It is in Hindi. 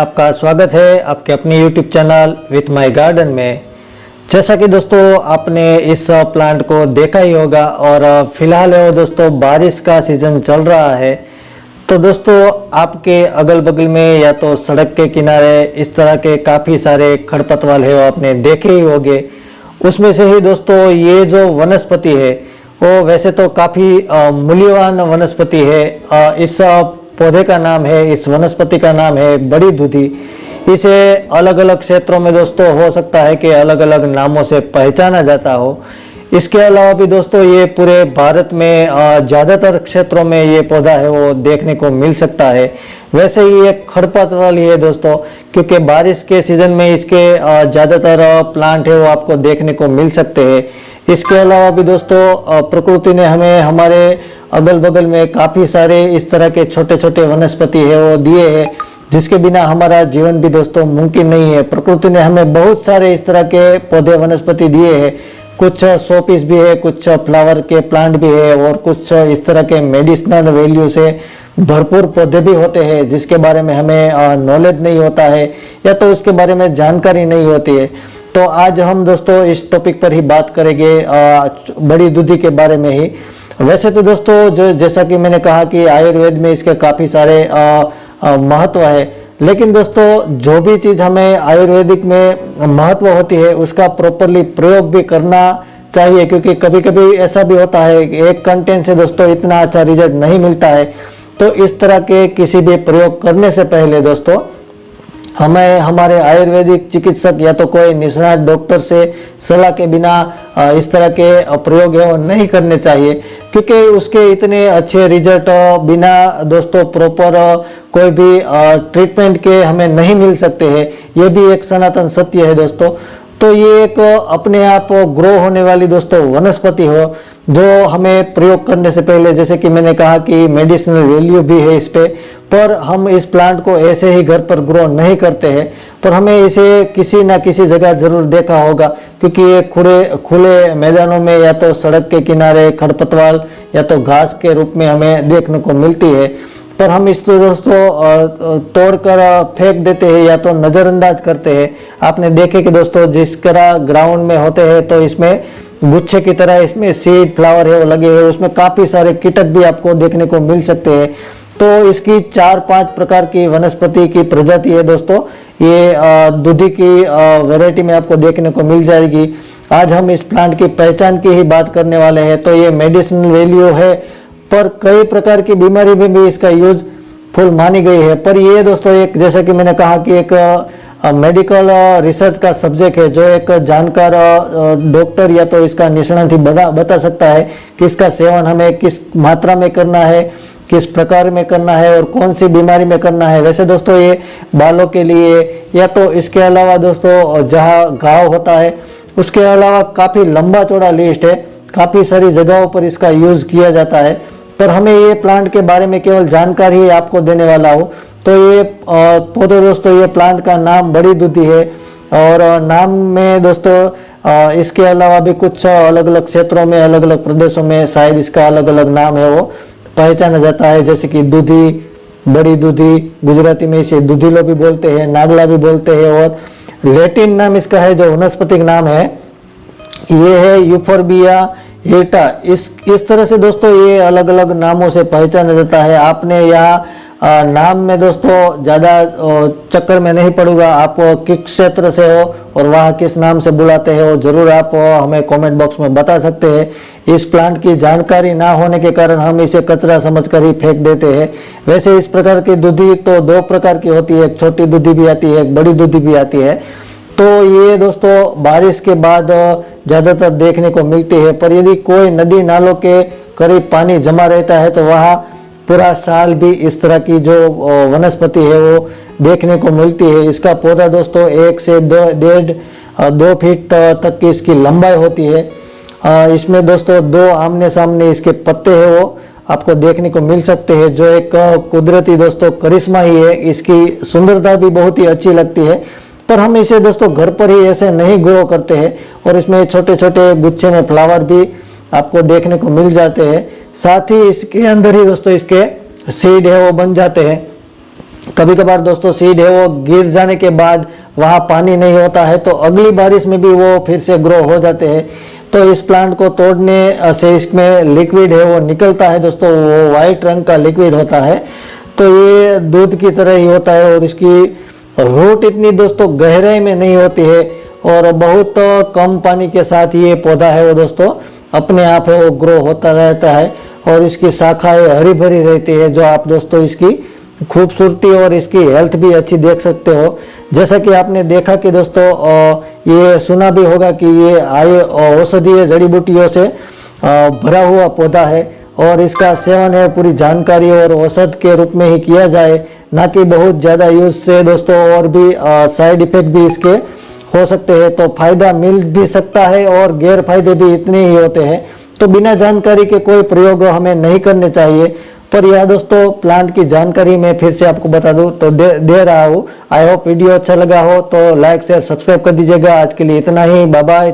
आपका स्वागत है आपके अपने YouTube channel with my garden में। जैसा कि दोस्तों आपने इस प्लांट को देखा ही होगा और फिलहाल है वो दोस्तों बारिश का सीजन चल रहा है। तो दोस्तों आपके अगल बगल में या तो सड़क के किनारे इस तरह के काफ़ी सारे खरपतवार है वो आपने देखे ही होंगे। उसमें से ही दोस्तों ये जो वनस्पति है वो वैसे तो काफ़ी मूल्यवान वनस्पति है। इस पौधे का नाम है, इस वनस्पति का नाम है बड़ी दूधी। इसे अलग अलग क्षेत्रों में दोस्तों हो सकता है कि अलग अलग नामों से पहचाना जाता हो। इसके अलावा भी दोस्तों ये पूरे भारत में ज़्यादातर क्षेत्रों में ये पौधा है वो देखने को मिल सकता है। वैसे ही एक खरपतवार है दोस्तों, क्योंकि बारिश के सीजन में इसके ज़्यादातर प्लांट है वो आपको देखने को मिल सकते हैं। इसके अलावा भी दोस्तों प्रकृति ने हमें हमारे अगल बगल में काफ़ी सारे इस तरह के छोटे छोटे वनस्पति है वो दिए हैं, जिसके बिना हमारा जीवन भी दोस्तों मुमकिन नहीं है। प्रकृति ने हमें बहुत सारे इस तरह के पौधे वनस्पति दिए हैं। कुछ शो पीस भी है, कुछ फ्लावर के प्लांट भी है और कुछ इस तरह के मेडिसिनल वैल्यू से भरपूर पौधे भी होते हैं जिसके बारे में हमें नॉलेज नहीं होता है या तो उसके बारे में जानकारी नहीं होती है। तो आज हम दोस्तों इस टॉपिक पर ही बात करेंगे बड़ी दूधी के बारे में ही। वैसे तो दोस्तों जो जैसा कि मैंने कहा कि आयुर्वेद में इसके काफ़ी सारे महत्व है, लेकिन दोस्तों जो भी चीज़ हमें आयुर्वेदिक में महत्व होती है उसका प्रॉपरली प्रयोग भी करना चाहिए, क्योंकि कभी कभी ऐसा भी होता है कि एक कंटेंट से दोस्तों इतना अच्छा रिजल्ट नहीं मिलता है। तो इस तरह के किसी भी प्रयोग करने से पहले दोस्तों हमें हमारे आयुर्वेदिक चिकित्सक या तो कोई निष्णात डॉक्टर से सलाह के बिना इस तरह के प्रयोग है वो नहीं करने चाहिए, क्योंकि उसके इतने अच्छे रिजल्ट बिना दोस्तों प्रॉपर कोई भी ट्रीटमेंट के हमें नहीं मिल सकते हैं। ये भी एक सनातन सत्य है दोस्तों। तो ये एक अपने आप ग्रो होने वाली दोस्तों वनस्पति हो जो हमें प्रयोग करने से पहले, जैसे कि मैंने कहा कि मेडिसिनल वैल्यू भी है इस पे, पर हम इस प्लांट को ऐसे ही घर पर ग्रो नहीं करते हैं, पर हमें इसे किसी ना किसी जगह जरूर देखा होगा, क्योंकि ये खुले मैदानों में या तो सड़क के किनारे खरपतवार या तो घास के रूप में हमें देखने को मिलती है। पर हम इसको दोस्तों तोड़कर फेंक देते हैं या तो नज़रअंदाज करते हैं। आपने देखे कि दोस्तों जिस तरह ग्राउंड में होते हैं तो इसमें गुच्छे की तरह इसमें सीड फ्लावर है वो लगे हैं, उसमें काफ़ी सारे कीटक भी आपको देखने को मिल सकते हैं। तो इसकी 4-5 प्रकार की वनस्पति की प्रजाति है दोस्तों, ये दूधी की वैरायटी में आपको देखने को मिल जाएगी। आज हम इस प्लांट की पहचान की ही बात करने वाले हैं। तो ये मेडिसिनल वैल्यू है, पर कई प्रकार की बीमारी में भी इसका यूज फुल मानी गई है। पर ये दोस्तों एक, जैसा कि मैंने कहा कि एक मेडिकल रिसर्च का सब्जेक्ट है, जो एक जानकार डॉक्टर या तो इसका निष्णात ही बता सकता है कि इसका सेवन हमें किस मात्रा में करना है, किस प्रकार में करना है और कौन सी बीमारी में करना है। वैसे दोस्तों ये बालों के लिए या तो इसके अलावा दोस्तों जहाँ घाव होता है उसके अलावा काफ़ी लंबा चौड़ा लिस्ट है, काफ़ी सारी जगहों पर इसका यूज़ किया जाता है। पर हमें ये प्लांट के बारे में केवल जानकारी आपको देने वाला हो। तो ये पौधे दोस्तों, ये प्लांट का नाम बड़ी दूधी है और नाम में दोस्तों इसके अलावा भी कुछ अलग अलग क्षेत्रों में अलग अलग प्रदेशों में शायद इसका अलग अलग नाम है वो पहचाना जाता है, जैसे कि दूधी, बड़ी दूधी, गुजराती में इसे दूधीलो भी बोलते हैं, नागला भी बोलते हैं, और लैटिन नाम इसका है जो वनस्पतिक नाम है ये है यूफोर्बिया हिर्टा। इस तरह से दोस्तों ये अलग अलग नामों से पहचाना जाता है। आपने यहाँ नाम में दोस्तों ज़्यादा चक्कर में नहीं पड़ूंगा, आप किस क्षेत्र से हो और वहाँ किस नाम से बुलाते हैं वो जरूर आप हमें कमेंट बॉक्स में बता सकते हैं। इस प्लांट की जानकारी ना होने के कारण हम इसे कचरा समझकर ही फेंक देते हैं। वैसे इस प्रकार की दूधी तो 2 प्रकार की होती है, एक छोटी दूधी भी आती है, एक बड़ी दूधी भी आती है। तो ये दोस्तों बारिश के बाद ज़्यादातर देखने को मिलती है, पर यदि कोई नदी नालों के करीब पानी जमा रहता है तो वहाँ पूरा साल भी इस तरह की जो वनस्पति है वो देखने को मिलती है। इसका पौधा दोस्तों 1 से 2 फीट तक की इसकी लंबाई होती है। इसमें दोस्तों 2 आमने सामने इसके पत्ते हैं वो आपको देखने को मिल सकते हैं, जो एक कुदरती दोस्तों करिश्मा ही है। इसकी सुंदरता भी बहुत ही अच्छी लगती है, पर हम इसे दोस्तों घर पर ही ऐसे नहीं ग्रो करते हैं और इसमें छोटे छोटे गुच्छे में फ्लावर भी आपको देखने को मिल जाते हैं। साथ ही इसके अंदर ही दोस्तों इसके सीड है वो बन जाते हैं। कभी कभार दोस्तों सीड है वो गिर जाने के बाद वहाँ पानी नहीं होता है तो अगली बारिश में भी वो फिर से ग्रो हो जाते हैं। तो इस प्लांट को तोड़ने से इसमें लिक्विड है वो निकलता है दोस्तों, वो वाइट रंग का लिक्विड होता है। तो ये दूध की तरह ही होता है और इसकी रूट इतनी दोस्तों गहराई में नहीं होती है और बहुत कम पानी के साथ ये पौधा है वो दोस्तों अपने आप है वो ग्रो होता रहता है और इसकी शाखाएं हरी भरी रहती है, जो आप दोस्तों इसकी खूबसूरती और इसकी हेल्थ भी अच्छी देख सकते हो। जैसा कि आपने देखा कि दोस्तों ये सुना भी होगा कि ये औषधीय जड़ी बूटियों से भरा हुआ पौधा है और इसका सेवन है पूरी जानकारी और औषध के रूप में ही किया जाए, ना कि बहुत ज़्यादा यूज से दोस्तों और भी साइड इफेक्ट भी इसके हो सकते हैं। तो फायदा मिल भी सकता है और गैर फायदे भी इतने ही होते हैं। तो बिना जानकारी के कोई प्रयोग हमें नहीं करने चाहिए। पर यह दोस्तों प्लांट की जानकारी मैं फिर से आपको बता दूं तो दे रहा हूँ। आई होप वीडियो अच्छा लगा हो तो लाइक शेयर सब्सक्राइब कर दीजिएगा। आज के लिए इतना ही, बाय बाय।